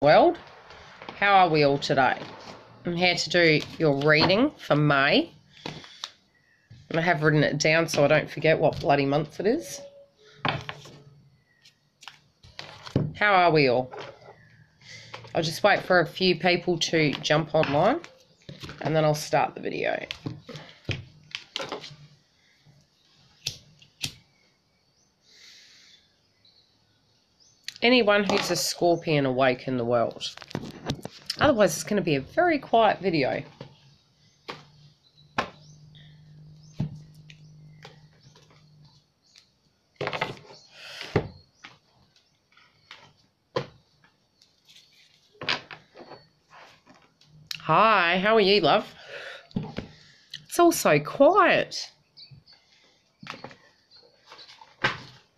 World. How are we all today? I'm here to do your reading for May. And I have written it down so I don't forget what bloody month it is. How are we all? I'll just wait for a few people to jump online and then I'll start the video. Anyone who's a Scorpion awake in the world. Otherwise, it's going to be a very quiet video. Hi, how are you, love? It's all so quiet.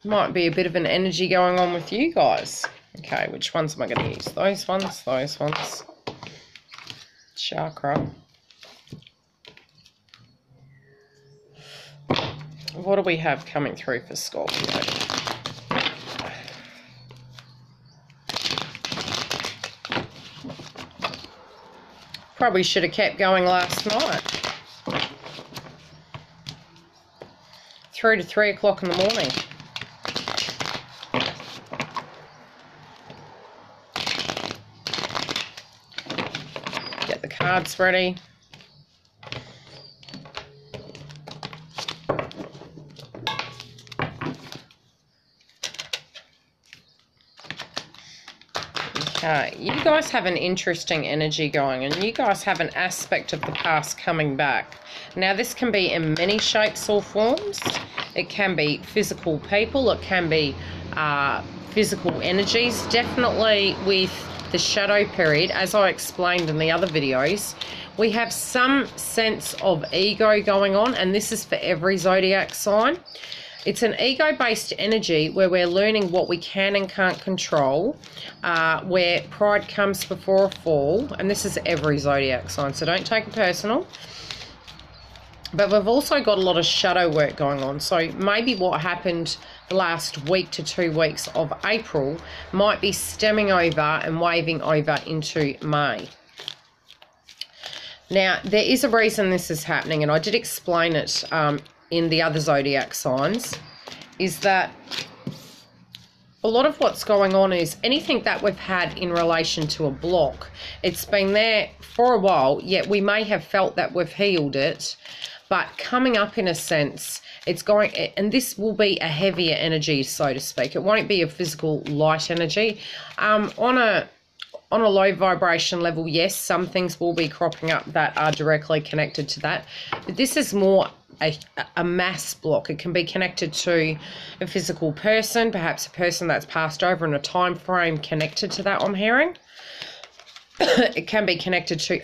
Might be a bit of an energy going on with you guys. Okay, which ones am I going to use? Those ones, those ones. Chakra. What do we have coming through for Scorpio? Probably should have kept going last night. Through to 3 o'clock in the morning. Get the cards ready. Okay, you guys have an interesting energy going, and you guys have an aspect of the past coming back. Now, this can be in many shapes or forms. It can be physical people, it can be physical energies. Definitely with the shadow period, as I explained in the other videos, we have some sense of ego going on, and this is for every zodiac sign. It's an ego-based energy where we're learning what we can and can't control, where pride comes before a fall, and this is every zodiac sign, so don't take it personal. But we've also got a lot of shadow work going on, so maybe what happened the last week to 2 weeks of April might be stemming over and waving over into May. Now, there is a reason this is happening, and I did explain it in the other zodiac signs, is that a lot of what's going on is anything that we've had in relation to a block, it's been there for a while, yet we may have felt that we've healed it, but coming up in a sense, it's going, and this will be a heavier energy, so to speak. It won't be a physical light energy. On a low vibration level, yes, some things will be cropping up that are directly connected to that, but this is more a mass block. It can be connected to a physical person, perhaps a person that's passed over in a time frame connected to that, I'm hearing. It can be connected to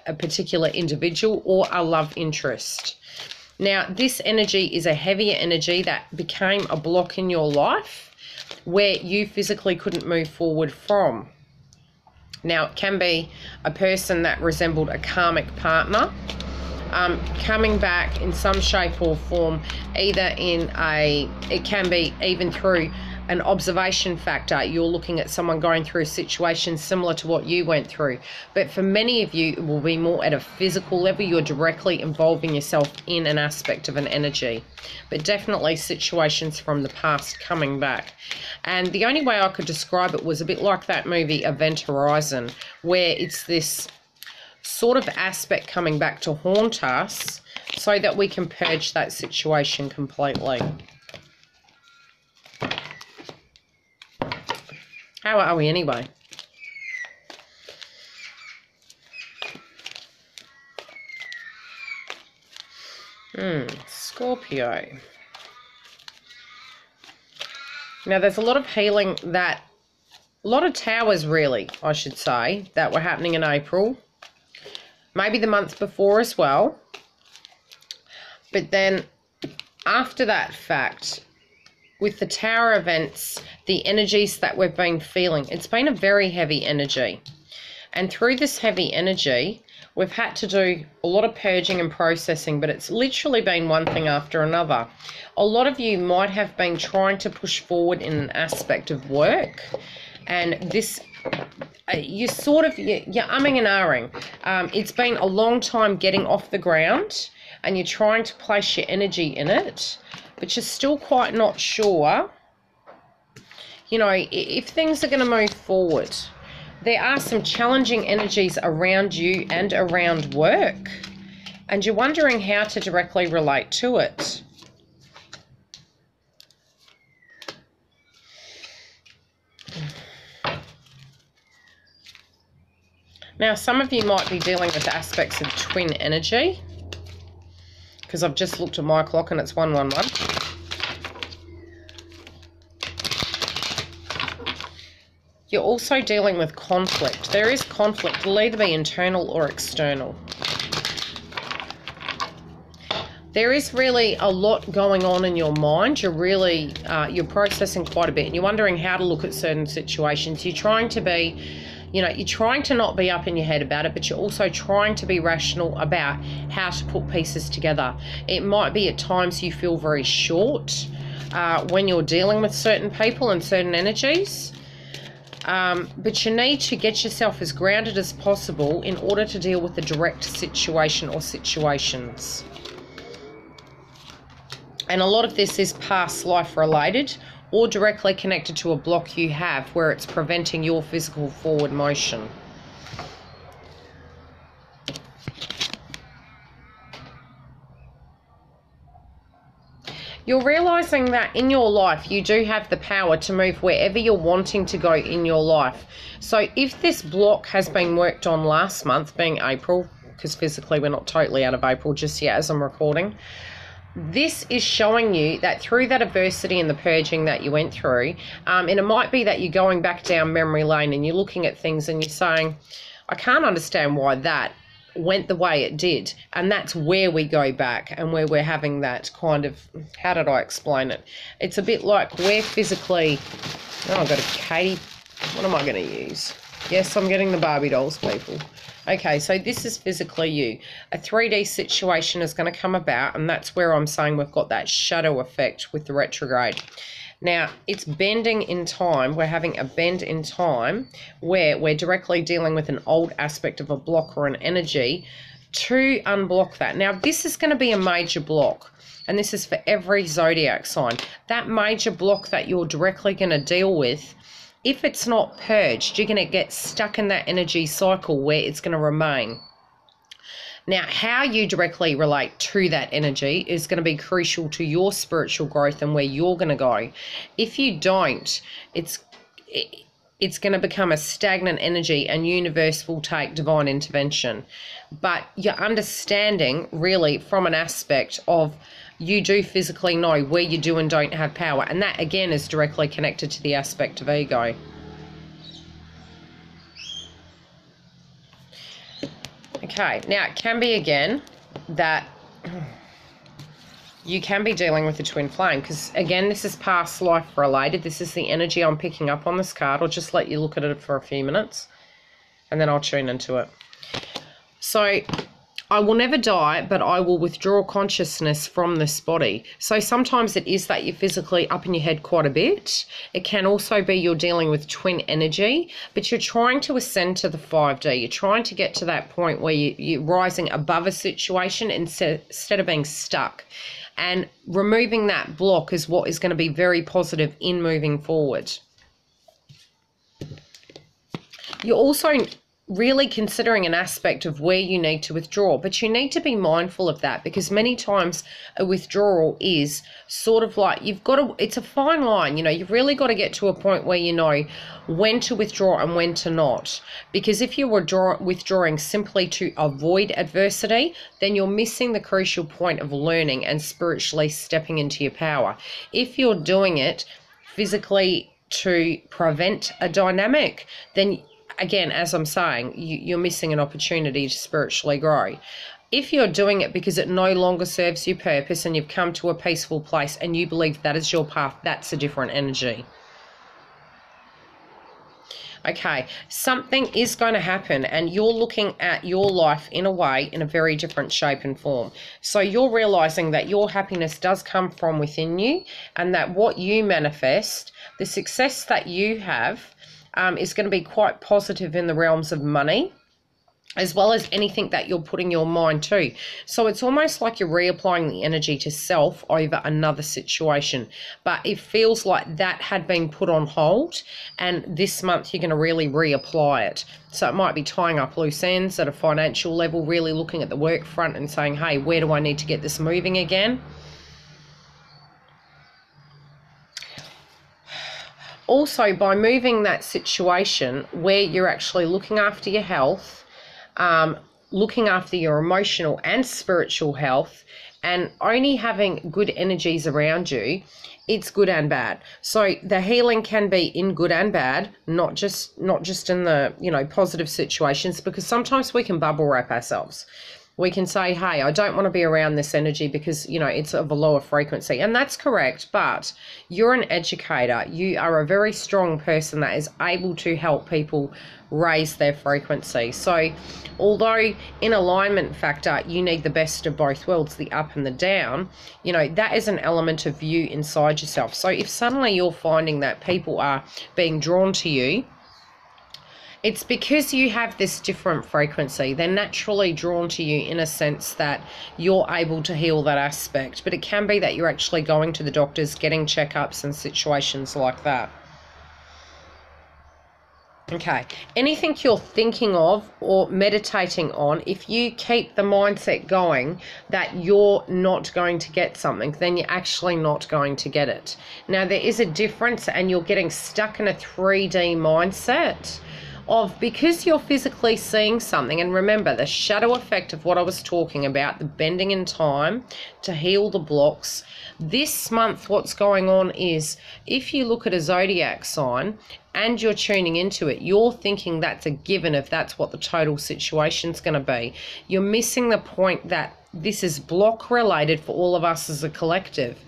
a particular individual or a love interest. Now, this energy is a heavier energy that became a block in your life where you physically couldn't move forward from. Now, it can be a person that resembled a karmic partner, coming back in some shape or form, either in it can be even through an observation factor. You're looking at someone going through a situation similar to what you went through. But for many of you, it will be more at a physical level. You're directly involving yourself in an aspect of an energy. But definitely situations from the past coming back. And the only way I could describe it was a bit like that movie Event Horizon, where it's this sort of aspect coming back to haunt us so that we can purge that situation completely. How are we anyway? Scorpio. Now, there's a lot of healing a lot of towers really, I should say, that were happening in April. Maybe the month before as well. But then after that fact, with the tower events, the energies that we've been feeling, it's been a very heavy energy. And through this heavy energy, we've had to do a lot of purging and processing, but it's literally been one thing after another. A lot of you might have been trying to push forward in an aspect of work, and this you're umming and ahhing. It's been a long time getting off the ground, and you're trying to place your energy in it, but you're still quite not sure, you know, if things are going to move forward. There are some challenging energies around you and around work, and you're wondering how to directly relate to it. Now, some of you might be dealing with aspects of twin energy, because I've just looked at my clock and it's 111. You're also dealing with conflict. There is conflict. It'll either be internal or external. There is really a lot going on in your mind. You're really, you're processing quite a bit, and you're wondering how to look at certain situations. You're trying to be, you know, you're trying to not be up in your head about it, but you're also trying to be rational about how to put pieces together. It might be at times you feel very short when you're dealing with certain people and certain energies. But you need to get yourself as grounded as possible in order to deal with the direct situation or situations. And a lot of this is past life related or directly connected to a block you have where it's preventing your physical forward motion. You're realizing that in your life you do have the power to move wherever you're wanting to go in your life. So if this block has been worked on last month, being April, because physically we're not totally out of April just yet as I'm recording, this is showing you that through that adversity and the purging that you went through, and it might be that you're going back down memory lane and you're looking at things and you're saying, I can't understand why that went the way it did. And that's where we go back and where we're having that kind of, how did I explain it? It's a bit like we're physically, oh, I've got a Katie, what am I going to use? Yes, I'm getting the Barbie dolls, people. Okay, so this is physically you. A 3D situation is going to come about, and that's where I'm saying we've got that shadow effect with the retrograde. Now, it's bending in time. We're having a bend in time where we're directly dealing with an old aspect of a block or an energy to unblock that. Now, this is going to be a major block, and this is for every zodiac sign. That major block that you're directly going to deal with, if it's not purged, you're going to get stuck in that energy cycle where it's going to remain. Now, how you directly relate to that energy is going to be crucial to your spiritual growth and where you're going to go. If you don't, it's going to become a stagnant energy, and universe will take divine intervention. But you're understanding really from an aspect of you do physically know where you do and don't have power. And that, again, is directly connected to the aspect of ego. Okay, now it can be, again, that you can be dealing with a twin flame, because, again, this is past life related. This is the energy I'm picking up on this card. I'll just let you look at it for a few minutes, and then I'll tune into it. So, I will never die, but I will withdraw consciousness from this body. So sometimes it is that you're physically up in your head quite a bit. It can also be you're dealing with twin energy, but you're trying to ascend to the 5D. You're trying to get to that point where you're rising above a situation instead of being stuck. And removing that block is what is going to be very positive in moving forward. You're also really considering an aspect of where you need to withdraw, but you need to be mindful of that, because many times a withdrawal is sort of like it's a fine line. You know, you've really got to get to a point where you know when to withdraw and when to not, because if you're withdrawing simply to avoid adversity, then you're missing the crucial point of learning and spiritually stepping into your power. If you're doing it physically to prevent a dynamic, then again, as I'm saying, you're missing an opportunity to spiritually grow. If you're doing it because it no longer serves your purpose and you've come to a peaceful place and you believe that is your path, that's a different energy. Okay, something is going to happen, and you're looking at your life in a way, in a very different shape and form. So you're realizing that your happiness does come from within you, and that what you manifest, the success that you have, is going to be quite positive in the realms of money, as well as anything that you're putting your mind to. So it's almost like you're reapplying the energy to self over another situation. But it feels like that had been put on hold, and this month you're going to really reapply it. So it might be tying up loose ends at a financial level, really looking at the work front and saying, hey, where do I need to get this moving again? Also, by moving that situation where you're actually looking after your health, looking after your emotional and spiritual health, and only having good energies around you, it's good and bad. So the healing can be in good and bad, not just in the, you know, positive situations, because sometimes we can bubble wrap ourselves. We can say, hey, I don't want to be around this energy because, you know, it's of a lower frequency. And that's correct, but you're an educator. You are a very strong person that is able to help people raise their frequency. So although in alignment factor, you need the best of both worlds, the up and the down, you know, that is an element of you inside yourself. So if suddenly you're finding that people are being drawn to you, it's because you have this different frequency. They're naturally drawn to you in a sense that you're able to heal that aspect. But it can be that you're actually going to the doctors, getting checkups and situations like that. Okay, anything you're thinking of or meditating on, if you keep the mindset going that you're not going to get something, then you're actually not going to get it. Now, there is a difference, and you're getting stuck in a 3D mindset of, because you're physically seeing something. And remember, the shadow effect of what I was talking about, the bending in time to heal the blocks. This month, what's going on is, if you look at a zodiac sign and you're tuning into it, you're thinking that's a given if that's what the total situation's going to be. You're missing the point that this is block related for all of us as a collective.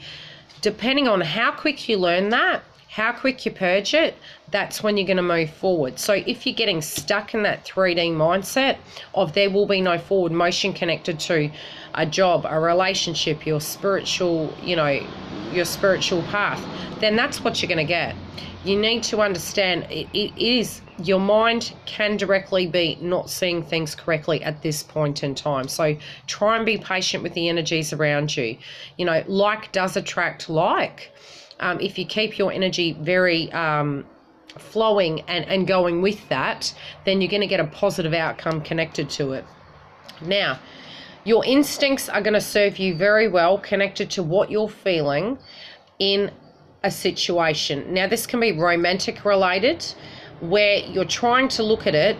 Depending on how quick you learn that, how quick you purge it, that's when you're going to move forward. So if you're getting stuck in that 3D mindset of there will be no forward motion connected to a job, a relationship, your spiritual, you know, your spiritual path, then that's what you're going to get. You need to understand it is, your mind can directly be not seeing things correctly at this point in time. So try and be patient with the energies around you. You know, like does attract like. If you keep your energy very flowing and going with that, then you're going to get a positive outcome connected to it. Now, your instincts are going to serve you very well connected to what you're feeling in a situation. Now, this can be romantic related, where you're trying to look at it,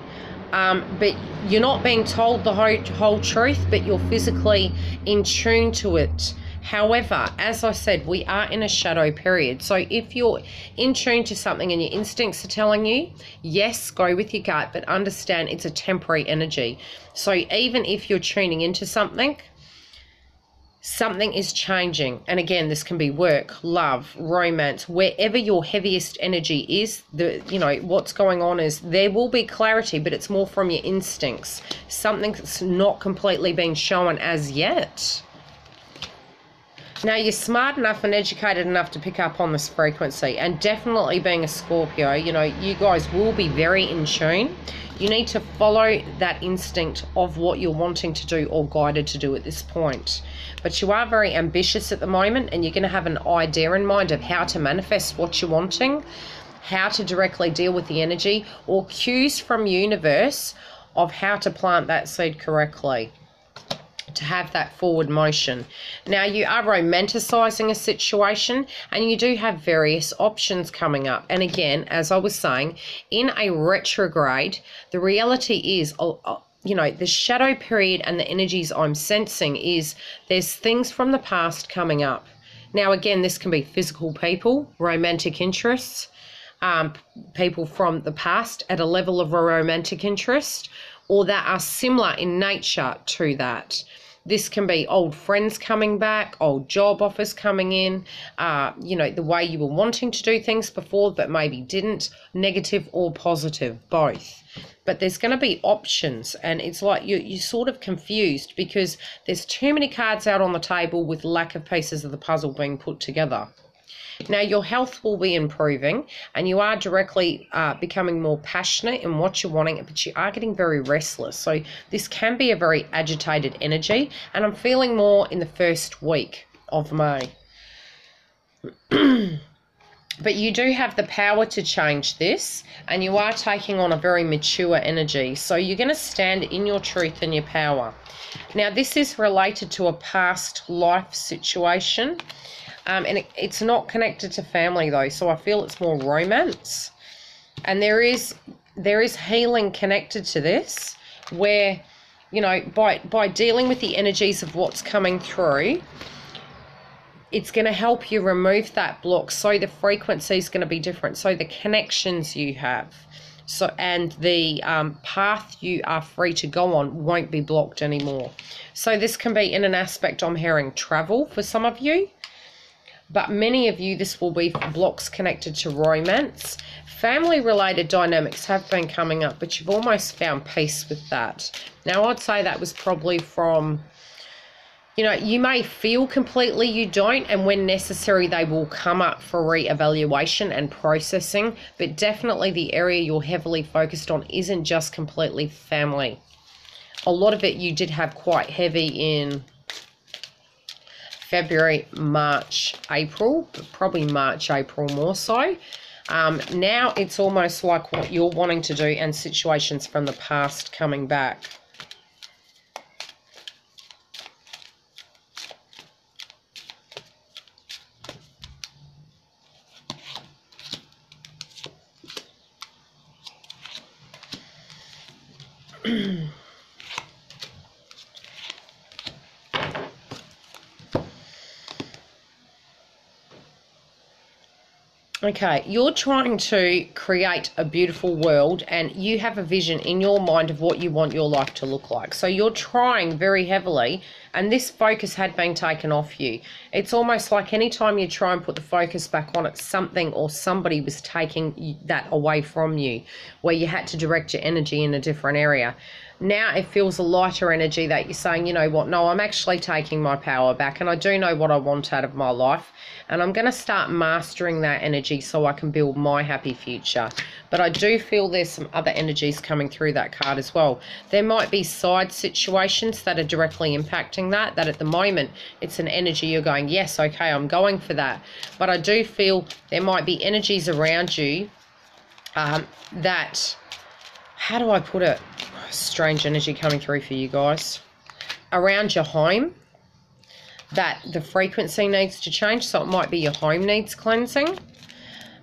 but you're not being told the whole truth, but you're physically in tune to it. However, as I said, we are in a shadow period. So if you're in tune to something and your instincts are telling you, yes, go with your gut, but understand it's a temporary energy. So even if you're tuning into something, something is changing. And again, this can be work, love, romance, wherever your heaviest energy is, you know, what's going on is there will be clarity, but it's more from your instincts. Something that's not completely being shown as yet. Now, you're smart enough and educated enough to pick up on this frequency, and definitely being a Scorpio, you know, you guys will be very in tune. You need to follow that instinct of what you're wanting to do or guided to do at this point. But you are very ambitious at the moment, and you're going to have an idea in mind of how to manifest what you're wanting, how to directly deal with the energy, or cues from universe of how to plant that seed correctly to have that forward motion. Now, you are romanticizing a situation, and you do have various options coming up. And again, as I was saying, in a retrograde, the reality is, you know, the shadow period and the energies I'm sensing is there's things from the past coming up. Now, again, this can be physical people, romantic interests, people from the past at a level of a romantic interest, or that are similar in nature to that. This can be old friends coming back, old job offers coming in, you know, the way you were wanting to do things before but maybe didn't, negative or positive, both. But there's going to be options, and it's like you're sort of confused because there's too many cards out on the table with lack of pieces of the puzzle being put together. Now, your health will be improving, and you are directly becoming more passionate in what you're wanting, but you are getting very restless. So this can be a very agitated energy, and I'm feeling more in the first week of May. But you do have the power to change this, and you are taking on a very mature energy. So you're going to stand in your truth and your power. Now, this is related to a past life situation, and it's not connected to family, though. So I feel it's more romance. And there is healing connected to this, where, you know, by dealing with the energies of what's coming through, it's going to help you remove that block. So the frequency is going to be different. So the connections you have, and the path you are free to go on won't be blocked anymore. So this can be in an aspect, I'm hearing travel for some of you, but many of you, this will be blocks connected to romance. Family related dynamics have been coming up, but you've almost found peace with that. Now, I'd say that was probably from, you know, you may feel completely you don't, and when necessary, they will come up for re-evaluation and processing. But definitely the area you're heavily focused on isn't just completely family. A lot of it you did have quite heavy in February, March, April, but probably March, April more so. Now it's almost like what you're wanting to do and situations from the past coming back. Okay, you're trying to create a beautiful world, and you have a vision in your mind of what you want your life to look like. So you're trying very heavily, and this focus had been taken off you. It's almost like anytime you try and put the focus back on it, something or somebody was taking that away from you, where you had to direct your energy in a different area. Now it feels a lighter energy that you're saying, you know what, no, I'm actually taking my power back, and I do know what I want out of my life, and I'm going to start mastering that energy so I can build my happy future. But I do feel there's some other energies coming through that card as well. There might be side situations that are directly impacting that at the moment it's an energy you're going, yes, okay, I'm going for that. But I do feel there might be energies around you that, how do I put it? Strange energy coming through for you guys. Around your home, that the frequency needs to change. So it might be your home needs cleansing.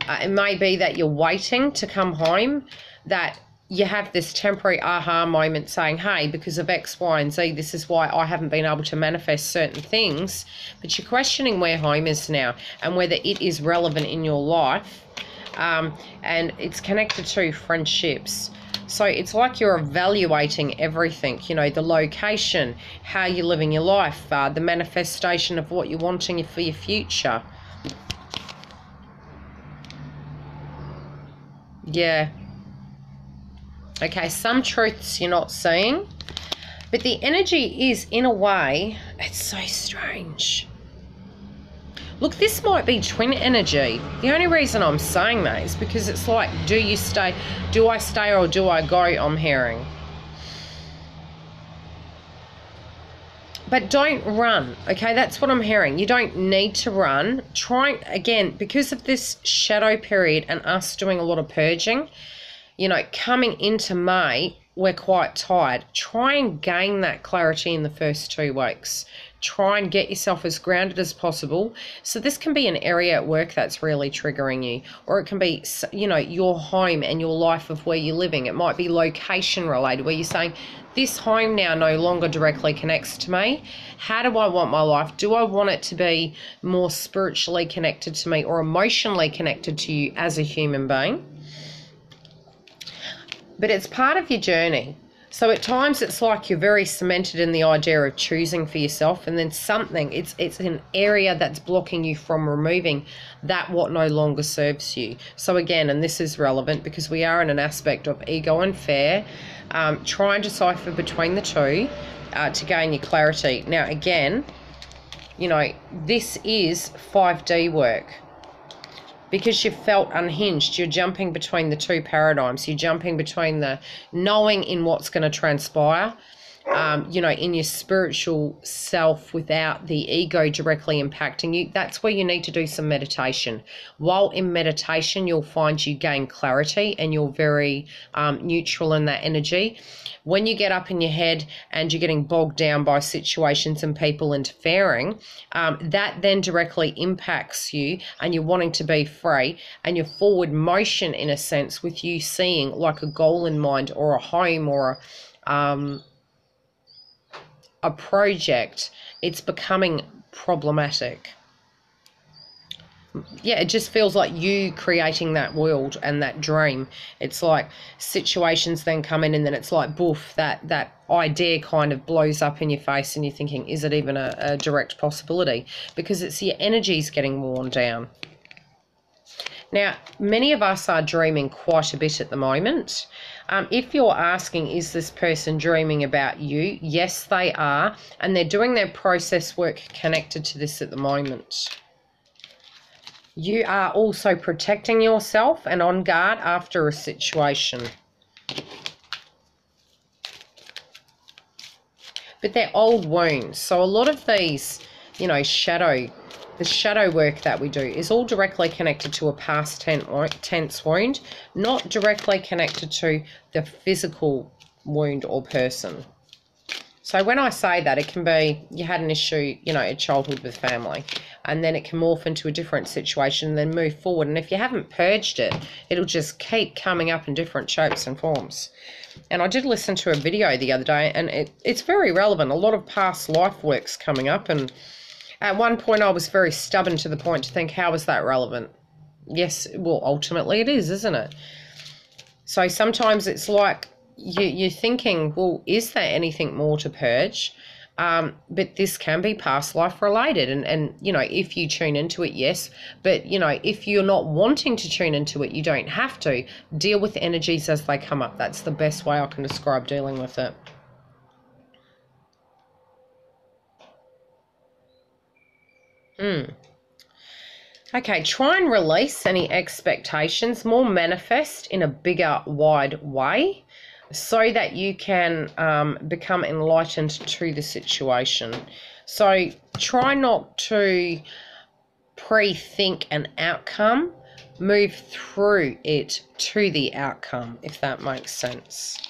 It may be that you're waiting to come home, that you have this temporary aha moment saying, hey, because of X, Y, and Z, this is why I haven't been able to manifest certain things. But you're questioning where home is now and whether it is relevant in your life. And it's connected to friendships. So it's like you're evaluating everything, you know, the location, how you're living your life, the manifestation of what you're wanting for your future. Yeah. Okay, some truths you're not seeing, but the energy is, in a way, it's so strange. Look, this might be twin energy. The only reason I'm saying that is because it's like, do you stay, do I stay or do I go, I'm hearing. But don't run, okay? That's what I'm hearing. You don't need to run. Try, again, because of this shadow period and us doing a lot of purging, you know, coming into May, we're quite tired. Try and gain that clarity in the first 2 weeks. Try and get yourself as grounded as possible. So this can be an area at work that's really triggering you, or it can be, you know, your home and your life of where you're living. It might be location related, where you're saying, this home now no longer directly connects to me. How do I want my life? Do I want it to be more spiritually connected to me or emotionally connected to you as a human being? But it's part of your journey. So at times it's like you're very cemented in the idea of choosing for yourself, and then something, it's an area that's blocking you from removing that what no longer serves you. So again, and this is relevant because we are in an aspect of ego and fear, try and decipher between the two to gain your clarity. Now again, you know, this is 5D work. because you felt unhinged. You're jumping between the two paradigms. You're jumping between the knowing in what's going to transpire, you know, in your spiritual self without the ego directly impacting you. That's where you need to do some meditation. While in meditation, you'll find you gain clarity and you're very neutral in that energy. When you get up in your head and you're getting bogged down by situations and people interfering, that then directly impacts you and you're wanting to be free, and your forward motion, in a sense, with you seeing like a goal in mind or a home or a project, it's becoming problematic. Yeah, it just feels like you creating that world and that dream. It's like situations then come in and then it's like boof, that idea kind of blows up in your face and you're thinking, is it even a direct possibility? Because it's your energies getting worn down. Now, many of us are dreaming quite a bit at the moment. If you're asking, is this person dreaming about you? Yes, they are. And they're doing their process work connected to this at the moment. You are also protecting yourself and on guard after a situation. But they're old wounds. So a lot of these, you know, the shadow work that we do is all directly connected to a past tense wound, not directly connected to the physical wound or person. So when I say that, it can be you had an issue, you know, in childhood with family, and then it can morph into a different situation and then move forward. And if you haven't purged it, it'll just keep coming up in different shapes and forms. And I did listen to a video the other day, and it's very relevant. A lot of past life work's coming up, and at one point I was very stubborn to the point to think, how is that relevant? Yes, well, ultimately it is, isn't it? So sometimes it's like you're thinking, well, is there anything more to purge? But this can be past life related. And, you know, if you tune into it, yes. But, you know, if you're not wanting to tune into it, you don't have to. Deal with energies as they come up. That's the best way I can describe dealing with it. Okay, try and release any expectations, more manifest in a bigger, wide way, so that you can become enlightened to the situation. So try not to pre-think an outcome, move through it to the outcome, if that makes sense.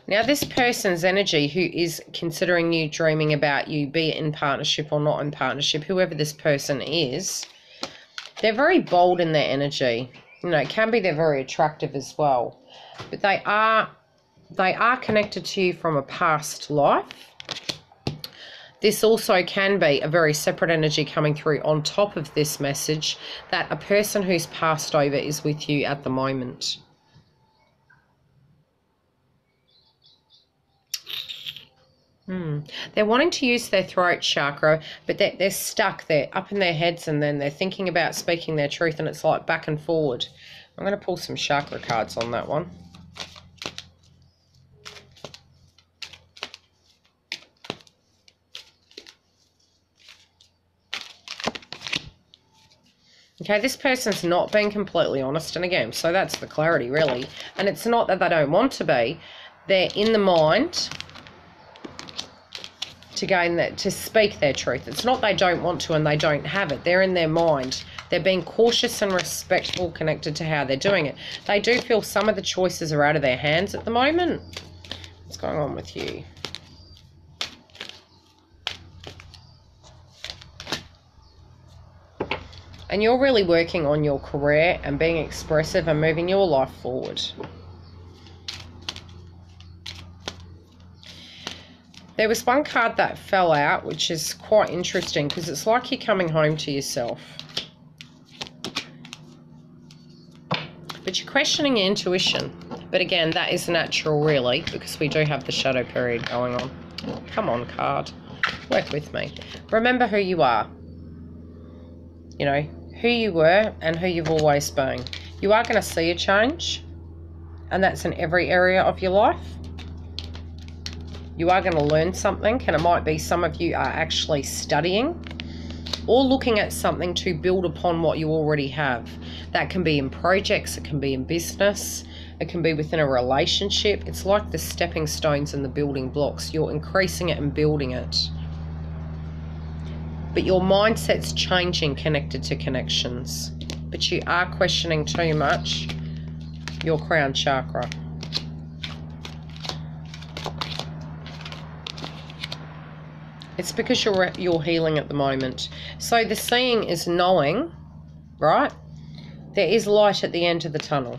Now, this person's energy who is considering you, dreaming about you, be it in partnership or not in partnership, whoever this person is, they're very bold in their energy. You know, it can be they're very attractive as well. But they are connected to you from a past life. This also can be a very separate energy coming through on top of this message that a person who's passed over is with you at the moment. They're wanting to use their throat chakra, but they're stuck. They're up in their heads and then they're thinking about speaking their truth, and it's like back and forward. I'm going to pull some chakra cards on that one. Okay, this person's not being completely honest, and again, so that's the clarity really. And it's not that they don't want to be. They're in the mind to gain that, to speak their truth. It's not they don't want to and they don't have it. They're in their mind. They're being cautious and respectful connected to how they're doing it. They do feel some of the choices are out of their hands at the moment. What's going on with you? And you're really working on your career and being expressive and moving your life forward. There was one card that fell out, which is quite interesting because it's like you're coming home to yourself. But you're questioning your intuition. But again, that is natural really, because we do have the shadow period going on. Come on, card. Work with me. Remember who you are. You know, who you were and who you've always been. You are going to see a change, and that's in every area of your life. You are going to learn something, and it might be some of you are actually studying. or looking at something to build upon what you already have. That can be in projects, it can be in business, it can be within a relationship. It's like the stepping stones and the building blocks. You're increasing it and building it. But your mindset's changing connected to connections. But you are questioning too much your crown chakra. It's because you're healing at the moment. So the seeing is knowing, right? There is light at the end of the tunnel.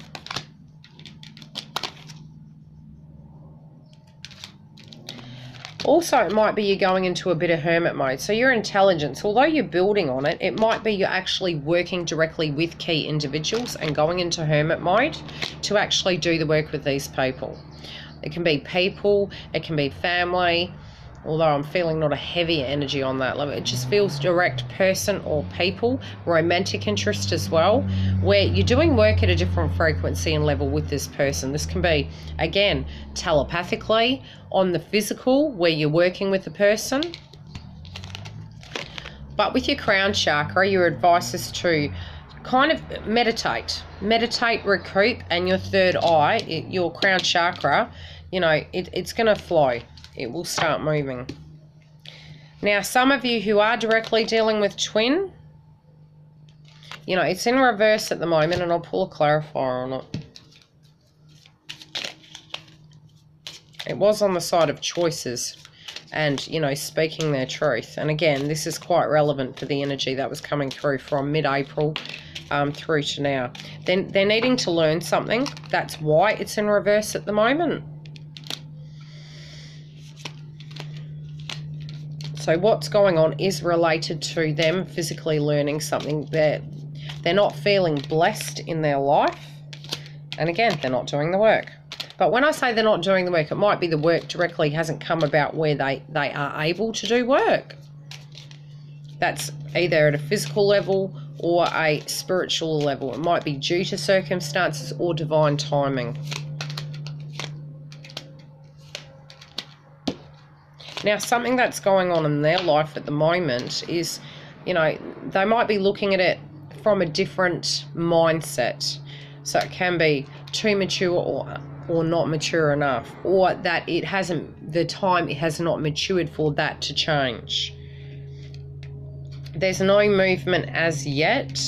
Also, it might be you're going into a bit of hermit mode. So your intelligence, although you're building on it, it might be you're actually working directly with key individuals and going into hermit mode to actually do the work with these people. It can be people, it can be family, although I'm feeling not a heavy energy on that level. It just feels direct person or people, romantic interest as well, where you're doing work at a different frequency and level with this person. This can be, again, telepathically, on the physical, where you're working with the person. But with your crown chakra, your advice is to kind of meditate, recoup, and your third eye, your crown chakra, you know, it's going to flow. It will start moving. Now, some of you who are directly dealing with twin, you know, it's in reverse at the moment, and I'll pull a clarifier on it. It was on the side of choices and, you know, speaking their truth. And again, this is quite relevant for the energy that was coming through from mid-April through to now. Then they're needing to learn something. That's why it's in reverse at the moment. So what's going on is related to them physically learning something. They're not feeling blessed in their life. And again, they're not doing the work. But when I say they're not doing the work, it might be the work directly hasn't come about where they are able to do work. That's either at a physical level or a spiritual level. It might be due to circumstances or divine timing. Now, something that's going on in their life at the moment is, you know, they might be looking at it from a different mindset. So it can be too mature or not mature enough, or that it hasn't, the time it has not matured for that to change. There's no movement as yet.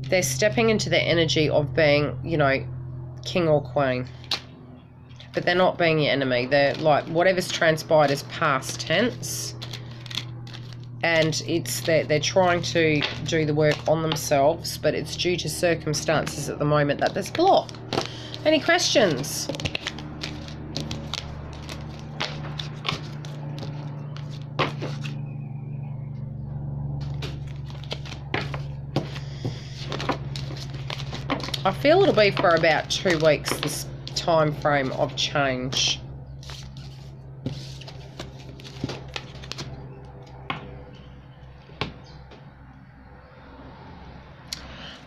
They're stepping into the energy of being, you know, king or queen. But they're not being your enemy. They're like, whatever's transpired is past tense. And they're trying to do the work on themselves, but it's due to circumstances at the moment that there's block. Any questions? I feel it'll be for about 2 weeks, this time frame of change.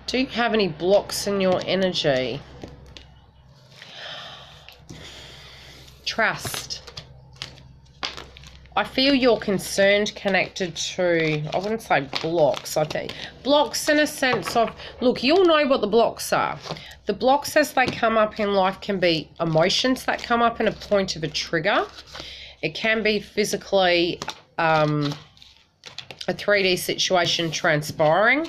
Do you have any blocks in your energy? Trust. I feel you're concerned connected to, I wouldn't say blocks, I think. Blocks in a sense of, look, you'll know what the blocks are. The blocks as they come up in life can be emotions that come up in a point of a trigger. It can be physically a 3D situation transpiring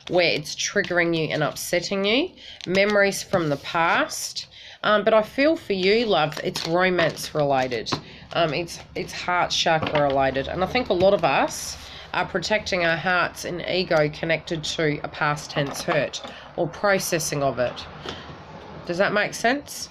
where it's triggering you and upsetting you. Memories from the past. But I feel for you, love, it's romance related. It's heart chakra related. And I think a lot of us are protecting our hearts and ego connected to a past tense hurt or processing of it. Does that make sense?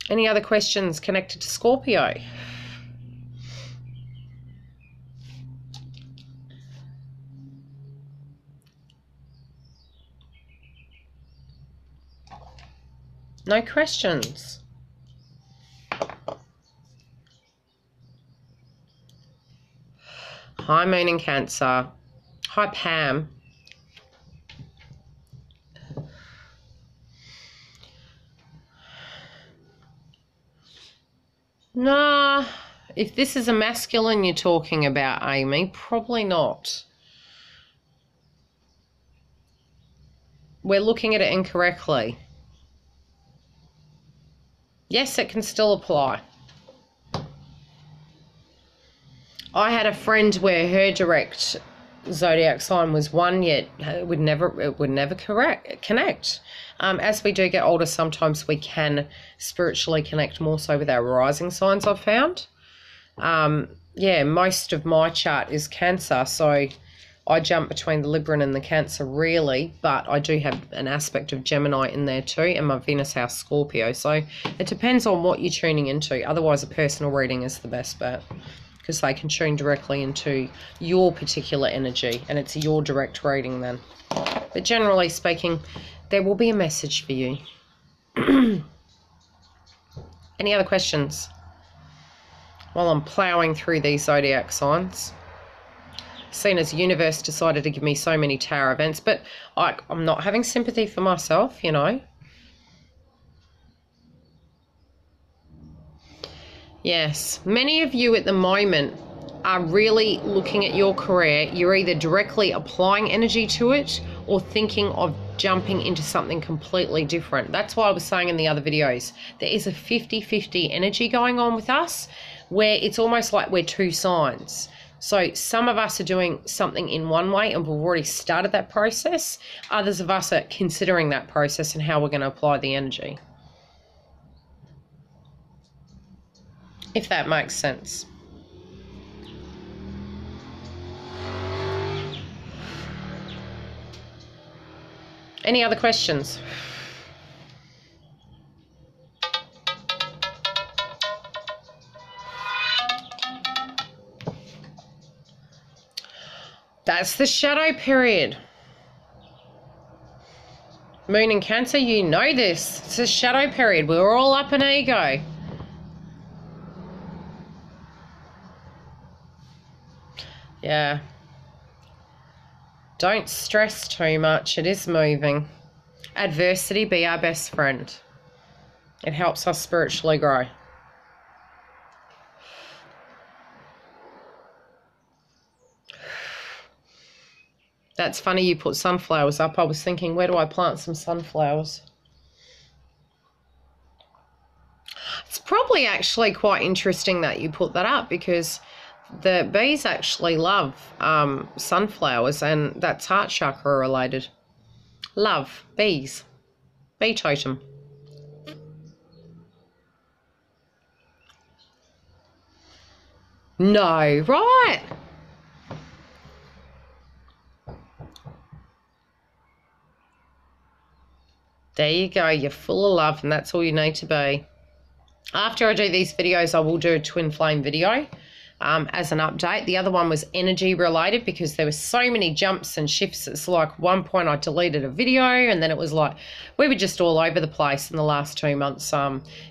Any other questions connected to Scorpio? No questions. Hi, Moon in Cancer. Hi, Pam. Nah, if this is a masculine you're talking about, Amy, probably not. We're looking at it incorrectly. Yes, it can still apply. I had a friend where her direct zodiac sign was 1, yet it would never connect. As we do get older, sometimes we can spiritually connect more so with our rising signs, I've found. Yeah, most of my chart is Cancer, so I jump between the Libran and the Cancer really, but I do have an aspect of Gemini in there too, and my Venus house Scorpio. So it depends on what you're tuning into. Otherwise, a personal reading is the best bet, because they can tune directly into your particular energy, and it's your direct reading then. But generally speaking, there will be a message for you. Any other questions? While I'm ploughing through these zodiac signs. Seen as the universe decided to give me so many tarot events, but I'm not having sympathy for myself, you know. Yes, many of you at the moment are really looking at your career. You're either directly applying energy to it or thinking of jumping into something completely different. That's why I was saying in the other videos, there is a 50-50 energy going on with us, where it's almost like we're two signs. So some of us are doing something in one way and we've already started that process. Others of us are considering that process and how we're going to apply the energy. If that makes sense. Any other questions? That's the shadow period. Moon in Cancer, you know this. It's a shadow period. We're all up in ego. Yeah. Don't stress too much. It is moving. Adversity be our best friend. It helps us spiritually grow. That's funny you put sunflowers up. I was thinking, where do I plant some sunflowers? It's probably actually quite interesting that you put that up, because the bees actually love sunflowers, and that's heart chakra related. Love, bees, bee totem. No, right? There you go. You're full of love, and that's all you need to be. After I do these videos, I will do a twin flame video as an update. The other one was energy related, because there were so many jumps and shifts. It's like one point I deleted a video, and then it was like we were just all over the place in the last 2 months,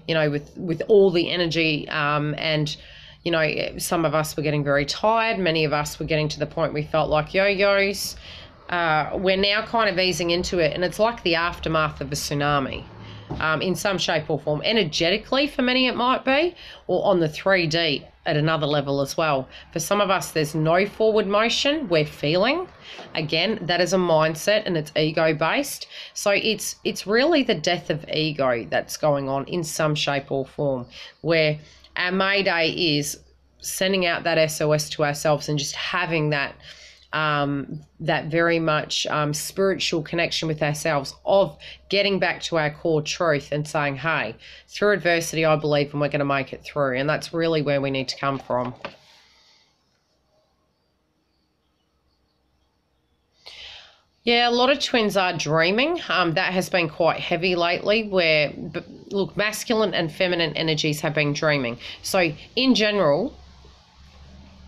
you know, with all the energy, and you know, some of us were getting very tired. Many of us were getting to the point we felt like yo-yos. We're now kind of easing into it, and it's like the aftermath of a tsunami, in some shape or form. Energetically, for many it might be, or on the 3D at another level as well. For some of us, there's no forward motion. We're feeling. Again, that is a mindset, and it's ego-based. So it's really the death of ego that's going on in some shape or form, where our Mayday is sending out that SOS to ourselves and just having that that very much spiritual connection with ourselves, of getting back to our core truth and saying, hey, through adversity I believe, and we're going to make it through. And that's really where we need to come from. Yeah, a lot of twins are dreaming. That has been quite heavy lately, where, look, masculine and feminine energies have been dreaming. So in general,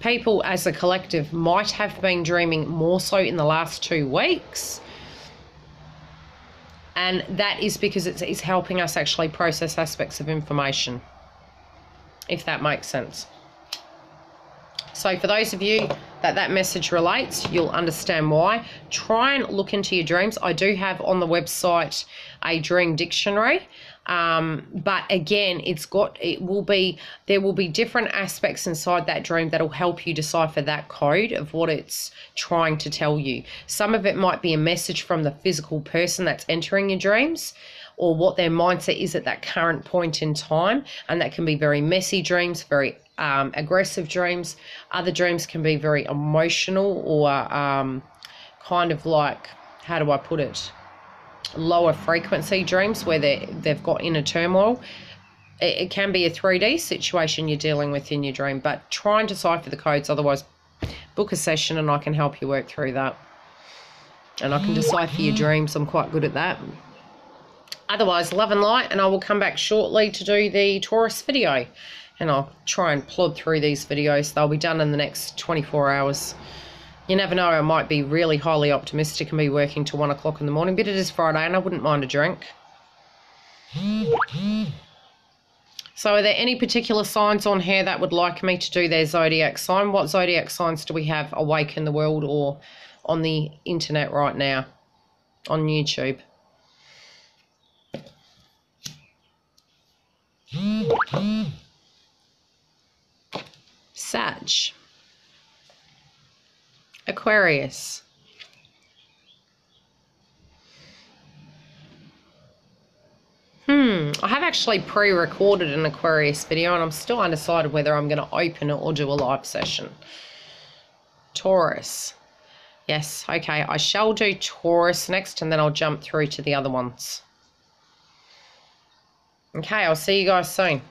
people as a collective might have been dreaming more so in the last 2 weeks. And that is because it's helping us actually process aspects of information, if that makes sense. So for those of you that message relates, you'll understand why. Try and look into your dreams. I do have on the website a dream dictionary. But again, there will be different aspects inside that dream that'll help you decipher that code of what it's trying to tell you. Some of it might be a message from the physical person that's entering your dreams, or what their mindset is at that current point in time, and that can be very messy dreams, very aggressive dreams. Other dreams can be very emotional, or kind of like, how do I put it, lower frequency dreams where they've got inner turmoil. It can be a 3D situation you're dealing with in your dream, but try and decipher the codes. Otherwise, book a session and I can help you work through that, and I can decipher your dreams. I'm quite good at that. Otherwise, love and light, and I will come back shortly to do the Taurus video, and I'll try and plod through these videos. They'll be done in the next 24 hours. You never know, I might be really highly optimistic and be working till 1 o'clock in the morning, but it is Friday and I wouldn't mind a drink. So are there any particular signs on here that would like me to do their zodiac sign? What zodiac signs do we have awake in the world or on the internet right now, on YouTube? Sag, Aquarius, I have actually pre-recorded an Aquarius video and I'm still undecided whether I'm going to open it or do a live session. Taurus. Yes, okay, I shall do Taurus next and then I'll jump through to the other ones. Okay, I'll see you guys soon.